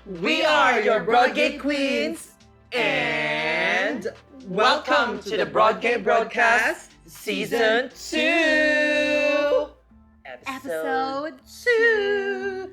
We are your Broadgate Queens, and welcome to the Broadgate Broadcast Season 2! Episode 2!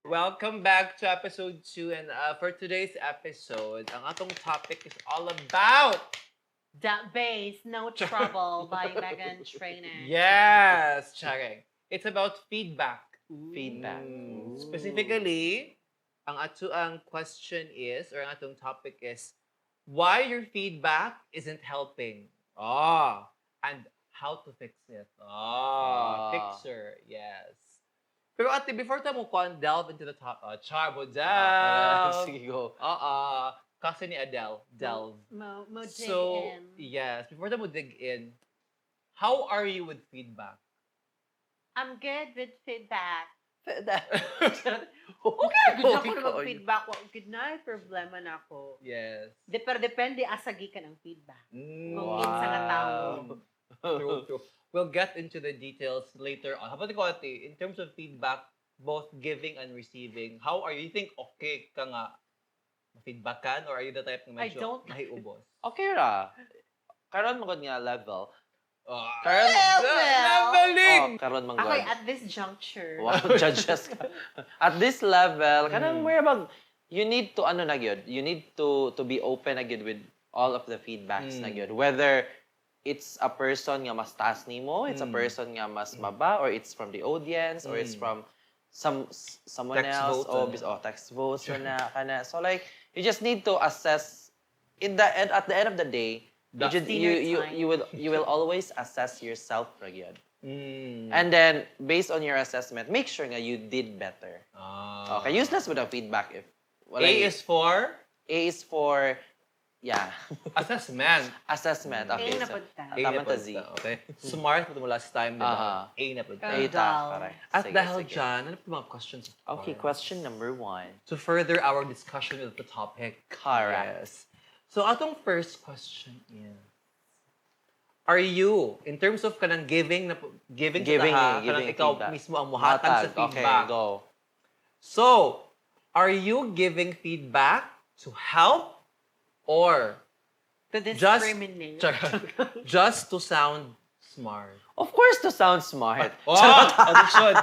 Welcome back to episode 2, and for today's episode, ang atong topic is all about That Base, No Trouble by Megan Trainor. yes, charing. It's about feedback. Feedback. Specifically, ang question is, or ang atong topic is, why your feedback isn't helping. And how to fix it. Fixer, yes. Pero ate, before tayo delve into the top, Charbo, delve! Sige, go. Kasi ni Adele, delve. Mo dig So, in. yes, before tayo dig in, how are you with feedback? I'm good with feedback. Okay, Okay, good ako na mag-feedback. Good na, problema na ako. Yes. Pero depende asagi ka ng feedback. Kung Wow. kinsa nga tao. True. We'll get into the details later on. How about ikaw, ate? In terms of feedback, both giving and receiving, how are you? You think okay ka nga ma-feedbackan, or are you the type na I medyo don't. mahiubos? Okay ra. Karon magod nga level. Karon, Level! leveling! Karon Okay, manggod. at this juncture. Wow, judges ka. At this level, kanang more bag you need to ano na gyud. You need to be open na gyud with all of the feedbacks na gyud. Whether it's a person nga mas taas nimo, it's a person nga mas maba, or it's from the audience, or it's from someone Text else, vote, text votes na kana. So like you just need to assess at the end of the day, you will always assess yourself ra gyud. And then based on your assessment, make sure nga you did better. Okay, useless with the feedback if A is for yeah. assessment. Assessment. Okay. na So, punta. A tama na ta punta, Z. Okay. Smart mo last time, di ba? A na punta. Ah. Data. Dull. Correct. At Sige, dahil sige. dyan, ano po mga questions? Okay, question number 1. To further our discussion with the topic. Correct. Yes. So, atong first question is, are you, in terms of kanang giving sa taha, kanang ikaw feedback. mismo ang muhatag sa feedback. Okay, go. So, are you giving feedback to help or To just discriminate. just to sound smart? Of course, to sound smart. Addiction.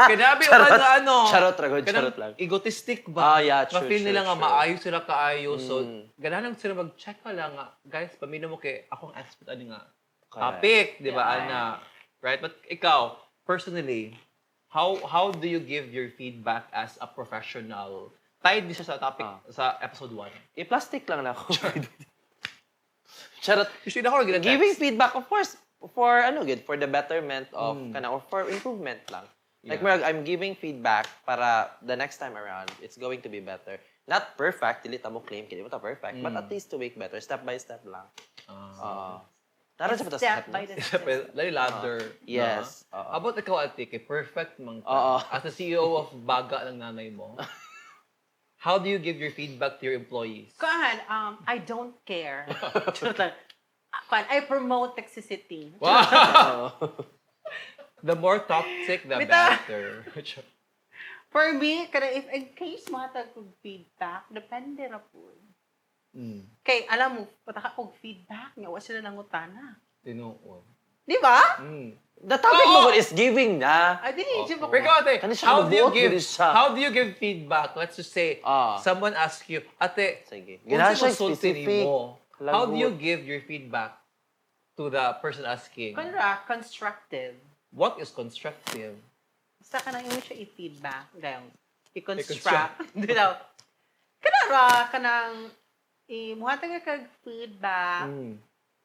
Kinabi o ano. Charot ragod, Kanang charot lang. egotistic ba? Yeah, true, Ma-feel nila nga true. maayo sila kaayo. So, ganahan sila mag-check ka lang nga. Guys, pamino mo kay akong expert ani nga topic, di ba, Yeah. Ana? Right? But ikaw, personally, how do you give your feedback as a professional? Tied din siya sa topic sa episode 1. I-plastic lang na ako. Charot. Usually ako gina-text. Giving feedback, of course, for for the betterment of or for improvement lang. Like I'm giving feedback para the next time around it's going to be better. Not perfect, dili ta mo claim kini mo ta perfect, but at least to make better, step by step lang. Tara sa Step by the step. Lali ladder. Yes. No? About ikaw, ate, kay perfect man ka. As a CEO of Baga ng nanay mo, how do you give your feedback to your employees? Kuan, I don't care. Kuan, I promote toxicity. Wow! The more toxic, the Bita. better. For me, if in case matag kog feedback, depende ra po. Kay alam mo, pataka kog feedback, nga wa sila nangutana. Tinuod. Di ba? The topic mo is giving na. Ay, dili, di ba? Pero ikaw, ate, Kani siya how do you mabuot, give bilis siya. how do you give feedback? Let's just say, someone asks you, ate, Sige. kung Ginawa sino siya sulti specific. mo, how do you Lagot. give your feedback to the person asking? Kunra, constructive. What is constructive? Basta ka nang siya i-feedback. Daw. I-construct. I-construct. Di daw. Kanara, kanang muhatag ka kag feedback.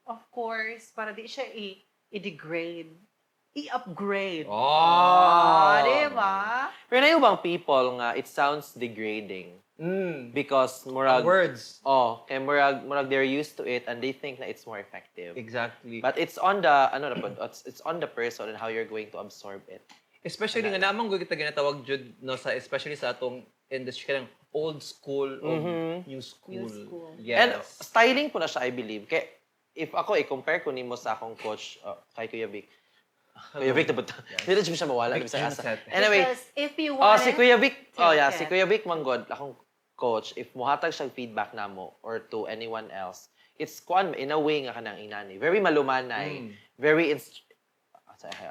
Of course, para di siya i-degrade. I-upgrade. Oh! Di ba? Pero na yung bang people nga, it sounds degrading. Because Ang murag words. kay murag they're used to it and they think na it's more effective. Exactly. But it's on the it's on the person and how you're going to absorb it. Especially nga namang kita ginatawag jud no sa especially sa atong industry kanang old school o new school. New school. Yes. And styling po na siya, I believe. Kay if ako i-compare ko nimo sa akong coach kay Kuya Vic. Kuya Vic dapat. Hindi rin siya mawala Vic sa asa. Junset. Anyway, Because if you want si Kuya Vic, to si get- Kuya Vic manggod akong coach if muhatag siyang feedback namo or to anyone else. It's kuan in a way nga kanang inani. Very malumanay. Very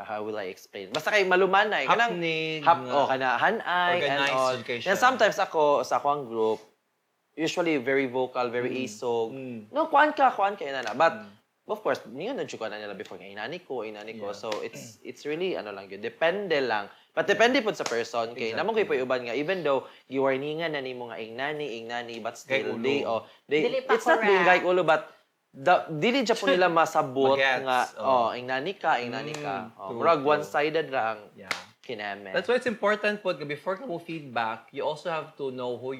how will I explain? Basta kay malumanay kanang Hapnig. kana hanay and Organized all. education. Then sometimes ako sa akong group usually very vocal, very asog. No, kuan ka inana. But of course, niyo na na nila before nga inani ko. Yeah. So it's really ano lang yun. Depende lang. But depende po sa person kay namon kay uban nga even though you are ningan na nimo nga ingnani but still Kay ulo. Dili pa it's not being correct. like ulo but dili dya po nila masabot Magets, nga ingnani ka. True, Murag true. one-sided lang Yeah. kineme. That's why it's important po before ka mo feedback, you also have to know who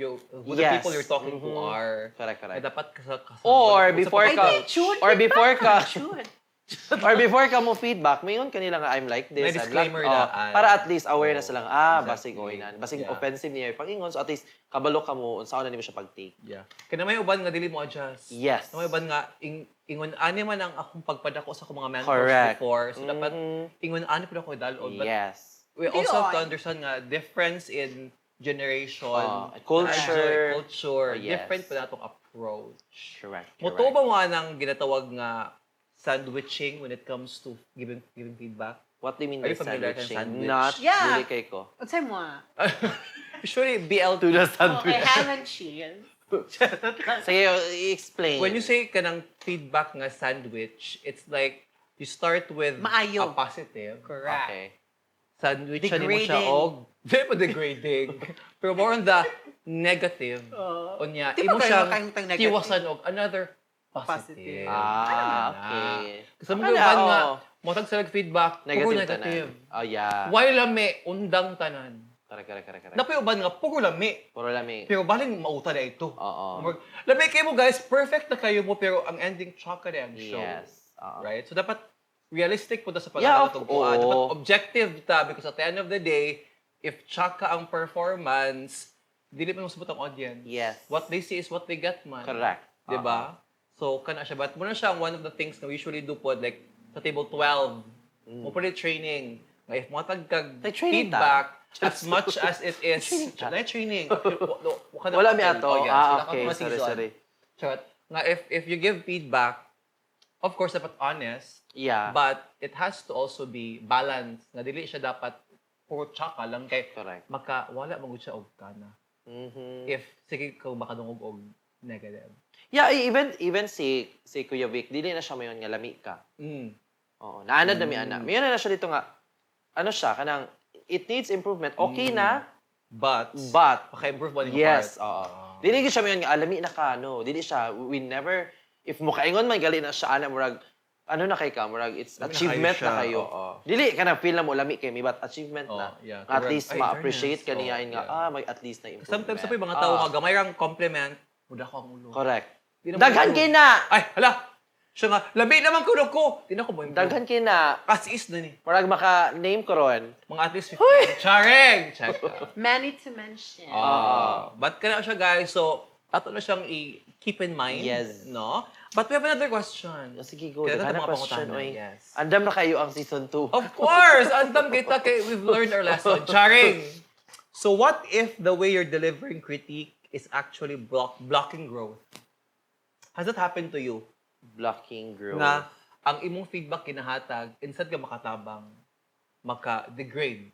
the Yes. people you're talking to are. Correct. Ay, dapat Or before Ay, ka di, shoot. or before ka Shoot. or before ka mo feedback, mayon kanila nga I'm like this. May I'm disclaimer like, na, para at least aware na Oo, silang basig exactly. basig Yeah. offensive niya yung pangingon so at least kabalo ka mo unsaon na nimo siya pag-take. Yeah. Kaya may uban nga dili mo adjust. Yes. Na may uban nga ingon ani man ang akong pagpadako sa akong mga mentors Correct. before. So dapat Mhm. ingon ani pud ako dalon. But Yes. we Di also have to yun. understand nga difference in generation, Culture. culture, Oh, yes. different pa natong approach. Correct. Moto ba mga nang ginatawag nga sandwiching when it comes to giving feedback? What do you mean Are by you familiar with sandwiching? sandwich? Not Yeah. dili kay ko. Unsay mo? ah? Usually BLT. Okay, ham and cheese. Sige, i-explain. When you say kanang feedback nga sandwich, it's like you start with Maayo. a positive. Correct. Okay. Sandwich siya mo siya Degrading. og di pa degrading. Pero more on the negative. Unya, Di ba imo kayo siyang makayong negative? tiwasan og another Positive. positive. Okay. Kasi mo Ano, uban nga, oo. motag sa feedback, puro Negative negative. tanan. Oh, yeah. Why lami, undang tanan. Correct. Napay uban nga, puro lami. Puro lami. Pero baling mauta na ito. Oo. Lami kayo mo guys, perfect na kayo mo, pero ang ending chocolate ang show. Yes. Oo. Right? So dapat realistic po sa Yeah, pagkakatugtuan. oo. Dapat objective ta because at the end of the day, if tsaka ang performance, dili pa masabot ang audience. Yes. What they see is what they get, man. Correct. Diba? So, kana siya. But muna siya, one of the things na we usually do po, like, sa table 12, mo po training. Nga, if mo kag Like training feedback, as much as it is, Training training. Wala mi ato. Oh, yes. Wala ka Okay. pa season. Sorry. Charot. Nga, if you give feedback, of course, dapat honest, Yeah. but it has to also be balanced. Nga, dili siya dapat puro tsaka lang kay Correct. wala magud siya og kana. Mhm. If sige ka makadungog og negative. Yeah, even si Kuya Vic, dili na siya mayon nga lami ka. Oo, naanad na mi ana. Mayon na siya dito nga ano siya kanang it needs improvement. Okay na, But but improve mo yung yes, part. oo. Dili gyud siya mayon nga alami na ka no. Dili siya we never if mo kaingon man gali na siya ana murag ano na kay ka murag it's Lami na achievement kayo siya, na kayo. oo. Dili ka na feel na mo lami kay mi but achievement Oh, na. yeah, At correct. least Ay, ma-appreciate fairness. kaniya Oh, nga yeah. may at least na improvement. Sometimes sa mga tao nga gamay rang compliment, muda ko ang ulo. Correct. Di naman Daghan ako- kay na. Ay, hala. Siya nga, labi naman kuno ko. Di na ko mo improve. Daghan kay na. As is na ni. Murag maka-name ko ron. Mga at least 15. Charing! Check. Many to mention. But kana siya guys, so ato na siyang i-keep in mind. Yes. No? But we have another question. Sige, go. Kaya Daghan ito na mga question. pangutanan, Oy. yes. Andam na kayo ang season 2. Of course! Andam kita kay we've learned our lesson. Charing! So what if the way you're delivering critique is actually blocking growth? Has that happened to you? Blocking growth. Na ang imong feedback kinahatag, instead ka makatabang, maka-degrade,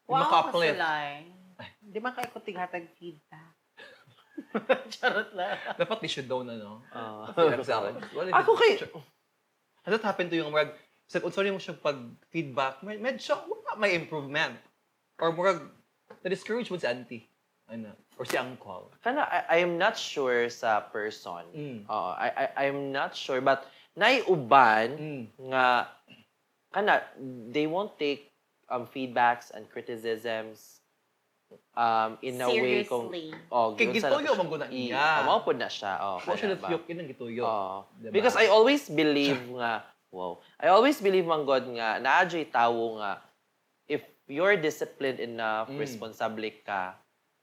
Wow, maka-uplift. kasulay. Di man kayo kutig hatag feedback. Charot lang. Dapat they should know na, no? Ah. Ako kay- Has that happened to you? Murag, sa kung sorry mo siya pag-feedback, medyo may improvement. Or murag, na-discourage mo si auntie. Ano? Or si uncle. Kana, I am not sure sa person. Oo, I'm not sure. But, naiuban nga, kana, they won't take feedbacks and criticisms in a way kung Seriously. Kay giunsa na gituyo po man gud na siya. niya. Mao pud na siya. Wa siya kana ba? nagtuyok yun ang gituyo. Diba? Because I always believe nga, I always believe man God nga, naadyo'y tawo nga, if you're disciplined enough, responsable ka,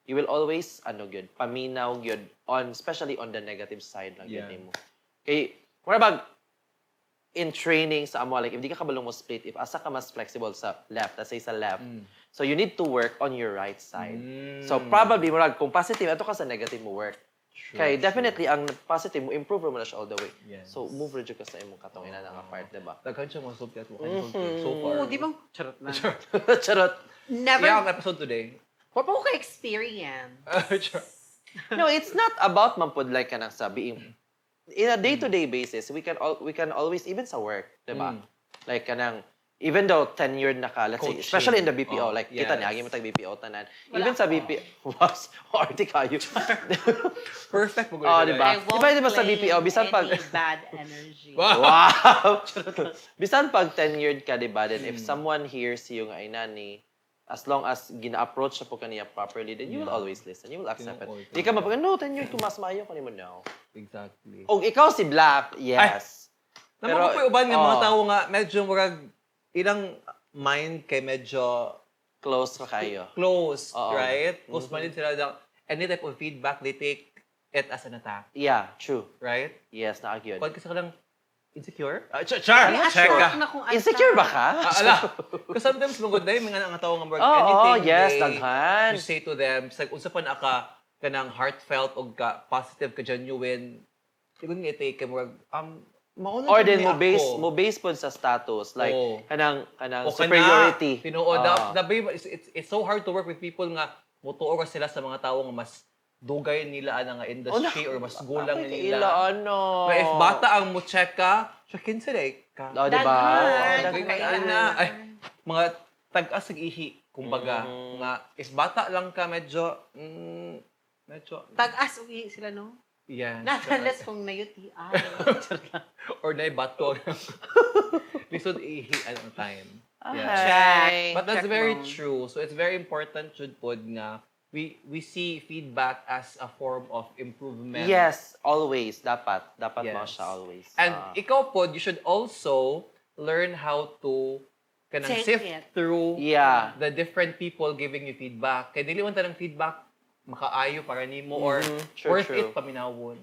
you will always, gyud, paminaw gyud, especially on the negative side lang gyud Yeah. nimo. Kay, mura in training sa amo, like, if di ka kabalong mo split, if asa ka mas flexible sa left, let's say sa left, so you need to work on your right side. So probably, murag, kung positive, ato ka sa negative mo work. Kay definitely ang positive mo improve mo na siya all the way. Yes. So move ra jud ka sa imong katong ina nga part, diba? Daghan siya mga subject mo so far. Oo, di ba? Charot na. Charot. Never. Yeah, ang episode today. What po ka experience? No, it's not about man pod like kanang sabi in a day-to-day basis, we can always even sa work, diba? Like kanang even though tenured na ka, let's say, Coaching. especially in the BPO, like kita yes. niya, mo tag BPO tanan. Wala Even sa ako. BPO, was, arte kayo. Perfect mo Diba? I won't Diba sa claim BPO, bisan pag- any bad energy. Wow! Bisan pag tenured ka, diba? Then if someone hears you nga inani, as long as gina-approach na po kaniya properly, then you will always listen. You will accept it. Tinuod. Di ka mapag, no, tenured ko, mas maayo ko ni mo now. Exactly. O ikaw si Black, yes. Naman ko po yung uban nga mga tao nga medyo murag ilang mind kay medyo Close ka kayo. close, Oo. right? Close-minded sila na any type of feedback, they take it as an attack, Yeah, true. right? Yes, nakagyod. Kung kasi ka lang insecure? Char! Ay, Check assured ka! na kung Insecure ba ka? Ala! Because sometimes magod dahil mga nga tao nga murag Oo, anything yes, they- daghan. you say to them, sa unsa pa na ka kanang heartfelt o ka positive ka genuine, siguro nga take ka murag mauna Or dyan then ni ako. mo base pod sa status like Oo. kanang O superiority. Kana, tinuod Ah. it's so hard to work with people nga mutuo ka sila sa mga tao nga mas dugay nila ana nga industry or mas gulang Ila nila. ano. Nga if bata ang mo check ka, checkin sila ka. Oh, di ba? Daghan. Daghan kay ana. Ay, mga tag-as ag ihi kumbaga nga if bata lang ka medyo medyo Tag-as uwi sila, no? yeah. Natalas kung na-UTI. or na bato. Lisod ihi ang time. Ay. But that's Check very mo. true. So it's very important jud pod nga we see feedback as a form of improvement. Yes, always dapat Yes. mo siya always. And ikaw pod, you should also learn how to kanang Take sift it. through Yeah. the different people giving you feedback. Kaya dili man tanang feedback makaayo para nimo or True, worth true. it paminawon.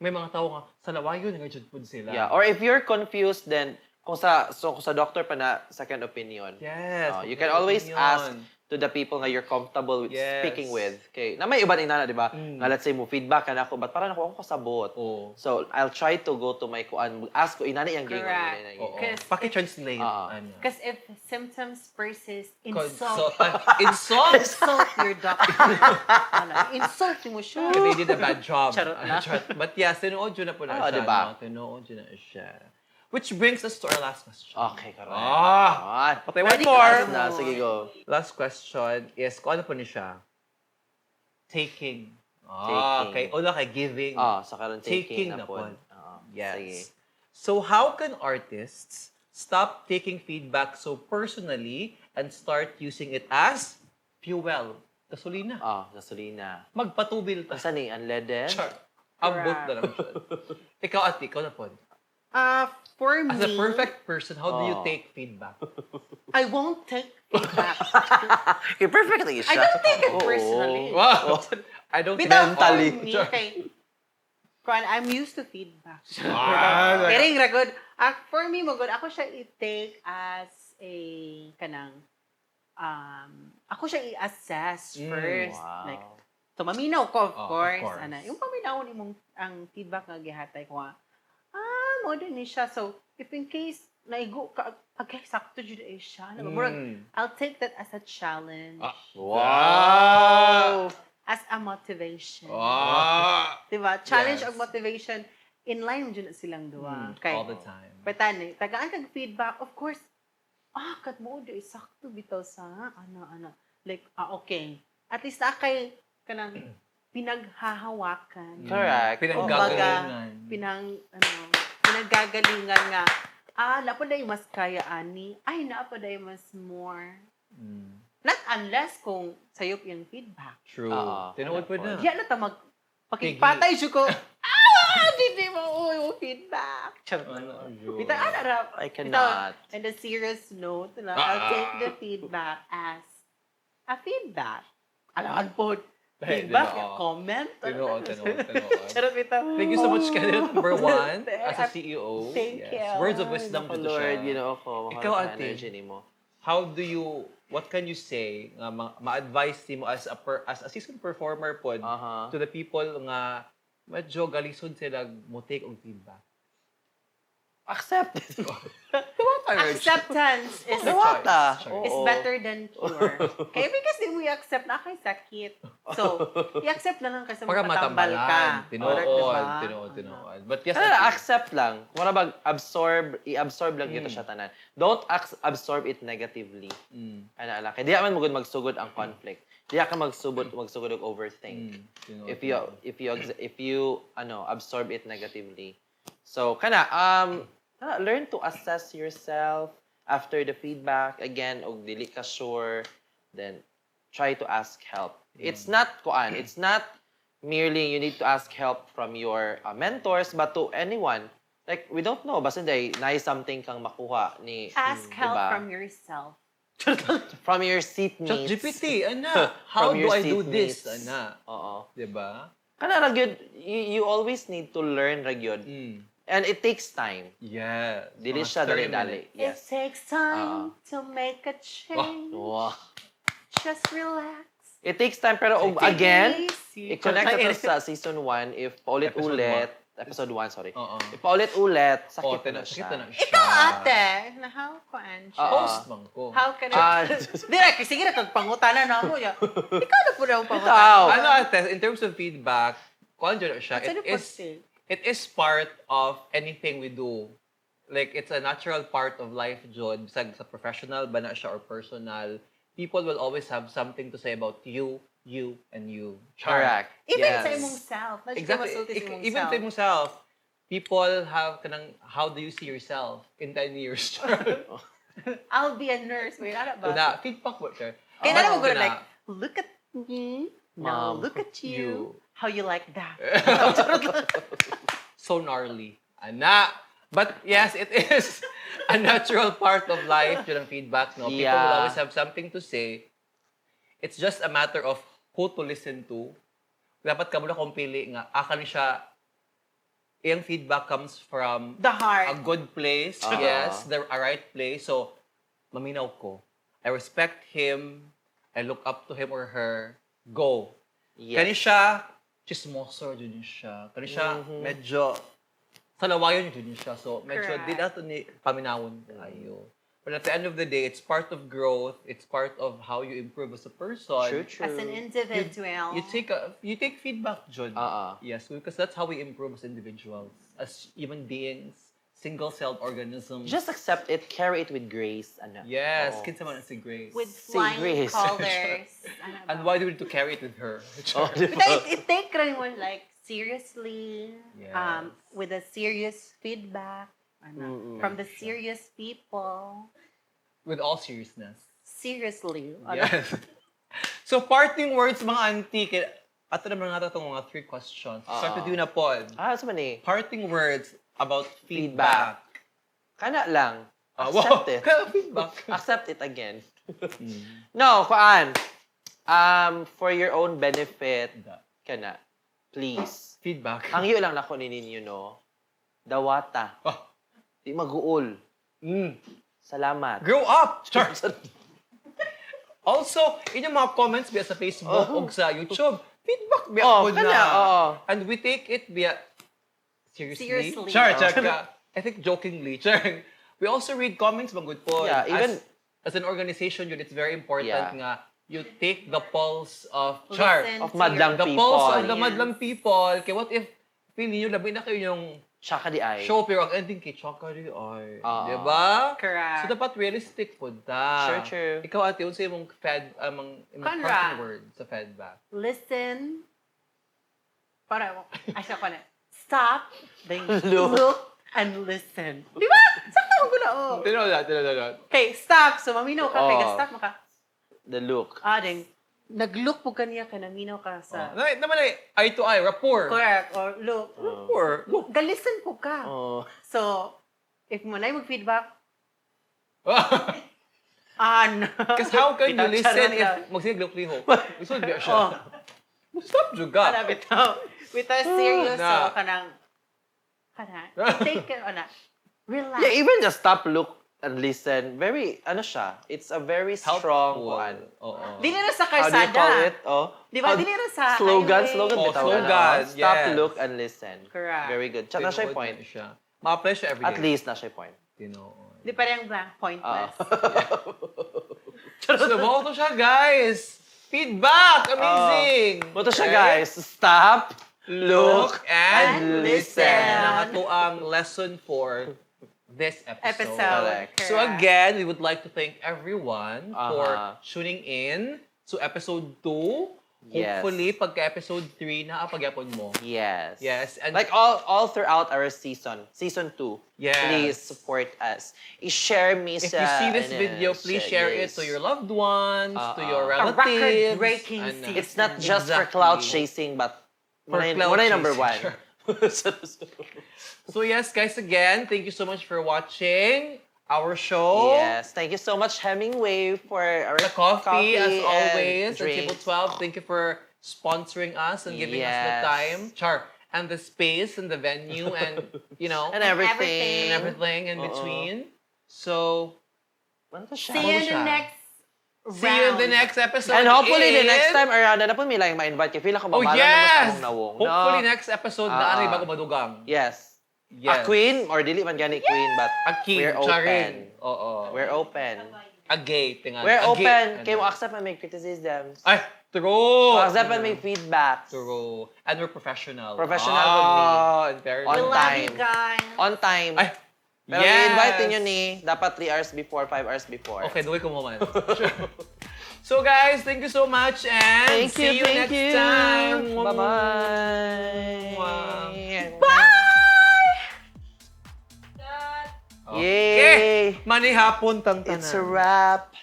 May mga tao nga sa lawayon nga jud pod sila. Yeah, or if you're confused then kung sa doctor pa na second opinion. Yes. You can always ask to the people nga you're comfortable with Yes. speaking with. Okay. Na may iba inana, di ba? Mm. Nga let's say mo feedback ka na ako, but parang ako kasabot. Oo. So, I'll try to go to my kuan, ask ko inani ang gingon. Correct. inani ang Oo. gingon. Kasi- Paki-translate. Ah. Because if symptoms persist, Consult. insult. Insult? Insult your doctor. Ano, insult mo siya. They did a bad job. Charot na. But yeah, tinuod yun na po na Ah, siya. diba? No? Tinuod yun na siya. Which brings us to our last question. Okay, correct. Ah! Ah, Okay, one Ready ka more. na? na, sige go. Last question is, kung ano po ni siya? Taking. Taking. Okay. Una kay giving. Sa karon Taking taking na na po. po. Yes. Sige. So how can artists stop taking feedback so personally and start using it as fuel? Gasolina. Gasolina. Magpatubil ta. Asa ni unleaded? Char. Ambot na lang siya. Ikaw, ate, ikaw na po. For me, As a perfect person, how do you Oh. take feedback? I won't take feedback. Okay, perfectly I siya. don't take it Oo. personally. Wow! I don't think Bitaw, Mentally. for me, kay, Kwan, I'm used to feedback. Ah, Pero yung ragod, for me, magod, ako siya i-take as a, ako siya i-assess first. Wow. Like, tumaminaw ko, of Oh, of course. course. Yung paminawon imong ang feedback nga gihatay ko, mo din ni siya. So, if in case, naigo ka, agay, sakto dyan eh siya. I'll take that as a challenge. Wow! As a motivation. Ah! Diba? Challenge Yes. or motivation, in line dyan na silang duwa. Kay, All the time. Patan tagaan kag feedback, of course, kat mo, di, sakto bitaw sa, like, okay. At least kay, kanang, pinaghahawakan. Correct. Pinanggagalingan. Pinaggagalingan nga, napaday mas kaya ani, ay, napaday mas more. Not unless kung sayop yung feedback. True. Oo. Tinuod po na. Diyan na ta pakipatay siya ko. Hindi mo yung feedback. Charot na. Bita, I cannot. And a serious note, na, Ah. I'll take the feedback as a feedback. Alam po, feedback, Tinuod. comment. Tinuod. Charot, bita. Thank you so much, Kenneth. Number one, Thank- as a CEO. Thank you. Words of wisdom to Ako, the Lord, show. ginoo ko. Ikaw, Mahal ate. ka energy ni mo. What can you say nga ma-advise mo as a seasoned performer pod Aha. to the people nga medyo galisod sila mo take og feedback? Accept it. Acceptance is Dawata. is Oo. better than cure. Kaya because di mo i-accept na kay sakit. So, i-accept na lang kasi Para magpatambal ka. matambalan. Correct, Tinuod. diba? But yes, Accept lang. Kung ba i-absorb lang dito siya tanan. Don't absorb it negatively. Mm. Ano lang. Kaya di man magud magsugod ang conflict. Di ka magsugod og overthink. Tinuod. If you absorb it negatively. So learn to assess yourself after the feedback again og dili ka sure, then try to ask help. It's not merely you need to ask help from your mentors, but to anyone. Like, we don't know, basta something kang makuha ni Ask help diba? from yourself. From your seatmates. ChatGPT, ana. How From do your I do this, seatmates. ana? Oo. Diba? Kana ra gyud, you always need to learn ra gyud. And it takes time. Yeah. Dili Mga siya 30 dali-dali. It Yes. takes time to make a change. Wow. Just relax. It takes time, pero Take it again, easy. i-connect ito sa season 1, if paulit-ulit, episode 1, sorry. Oo. If paulit-ulit, sakit na sakit siya. na siya. Ikaw, ate, na how ko, Angie? Oo. Host man ko. How can Ah, I... Direk, sige na, pangutanan na ako. Ikaw na po na ang Ikaw. pangutanan. Ano ate, in terms of feedback, kung ano siya, Saan it is part of anything we do. Like, it's a natural part of life, Jod. Sa professional ba na siya or personal, people will always have something to say about you, and you. Correct. Even Yes. sa imong self. Not Exactly. masulti sa imong Even self. to yourself, people have kanang, how do you see yourself in 10 years? I'll be a nurse. Wait, ano ba? Na, feedback mo siya. Kaya na mo Ano like, look at me. Now, Mom, look at you. How you like that? So gnarly. Ana. But yes, it is a natural part of life, yun ang feedback, no? People will Yeah. always have something to say. It's just a matter of who to listen to. Dapat ka muna kung pili nga, akan siya, yung feedback comes from The heart. a good place, yes, a right place. So, maminaw ko. I respect him, I look up to him or her, go. Kani Yes. siya, chismoso din siya. Kani siya, medyo, salawayan din siya. So, medyo, Correct. di nato ni paminawon tayo. But at the end of the day, it's part of growth. It's part of how you improve as a person. True. As an individual. You take feedback, John. Yes, because that's how we improve as individuals, as human beings, single-celled organisms. Just accept it, carry it with grace. Ano. yes, Oo. kinsa man si Grace. with Say flying grace. colors. Ano ba? And why do we need to carry it with her? Oh, diba? But it take rin mo like seriously, Yes. with a serious feedback, ano, from the serious people. With all seriousness. Seriously. Ano? Yes. So, parting words, mga auntie. Ato naman nga itong mga 3 questions. Start with you na, Paul. Sa man eh. Parting words about feedback. Kana lang. Wow. Accept it. Kaya feedback. Accept it again. No, kuan. For your own benefit, kana. Please. Feedback. Ang iyo lang nako ninyo, no? Dawata. Oh. Di maguol. Mm. Salamat. Grow up! Char! Also, inyong mga comments via sa Facebook o sa YouTube, feedback via Oh, po kana, na. oo. And we take it via... Seriously? Seriously. Char, Oh. char. I think jokingly. Char. We also read comments, mga good po. Yeah, even- As an organization, yun, it's very important Yeah. nga you take the pulse of... Char. Listen Of to madlang your The pulse of people. the madlang people. Kaya what if feeling nyo, labi na kayo yung Tsaka di ay. show, pero ang ending kay Chaka di ay. Oo. Diba? Correct. So, dapat realistic po ta. True. Ikaw, ate, unsa imong imong Conrad. parting word sa feedback? Listen. Para, siya ko na. Stop. Then Look. look and listen. Di ba? Sakto ko na, oh. Tinood. Okay, stop. So, maminaw ka. Kaya Oh. stop mo ka. the look. Ding, nag-look po kaniya ka, naminaw ka sa... Naman eye to eye, rapport. Correct. Or look. Rapport. Galisten po ka. Oh. So, if mo na mag-feedback, no. Because how can you Bitaw, listen charot if lang. magsigliho? Gusto niya siya. Stop juga. Ano, bitaw serious. Na. So, kanang, take care, relax. Yeah, even just stop, look, and listen. Very, siya? It's a very strong Helpful. one. Oo. Dili na sa How do you karsada. call it? Oh. Di ba? Dili na sa Slogan, highway. slogan. Oh, bitaw slogan, na. Stop, yes. look, and listen. Correct. Very good. Tsaka na siya Tinood point. na siya. Ma-apply siya everyday. At least na siya point. Tinood. Di pa rin blank, pointless. So, to siya, guys. Feedback! Amazing! Moto siya, guys. Stop, look, and listen. Ang ato ang lesson for this episode. Correct. So again, we would like to thank everyone for Uh-huh. tuning in to episode 2. Yes. Hopefully, pagka-episode 3 na pagyapon mo. Yes. Yes, and- like all throughout our season 2. Yes. Please support us. I-share me If sa... you see this video, please share it to your loved ones, to your relatives. record-breaking and, season. It's not just for Exactly. cloud chasing, but For cloud muna yung number chasing, 1. So yes, guys, again, thank you so much for watching our show. Yes. Thank you so much, Hemingway, for our The coffee, as and always, at Table drinks. 12. Thank you for sponsoring us and giving us the Yes. time. Char. And the space and the venue and, And everything. and everything in Oo. between. So, Ano to siya? See you in siya? the next round. see you in the next episode. And hopefully the in- next time around, na po may lang ma-invite kayo. Feel ako Oh, mabala yes! naman sa nawong. Hopefully No? next episode na ano, Ah. bago madugang. Yes. Yes. A queen, or dili man gani queen, but A king, we're charing. open. Oo. We're open. A gay. Tingan. We're A gay- open. ano. Kayo mo accept and make criticisms. Ay, true. Accept and make feedbacks. True. And we're professional. Professional with me. And very On We good. love time. you guys. On time. Ay, Pero yes. i-invite niyo ni, dapat 3 hours before, 5 hours before. Okay, duwi ko mo man. So guys, thank you so much and see you next time. Bye-bye. Bye! Yay! Manihapon tang It's a tanan. wrap.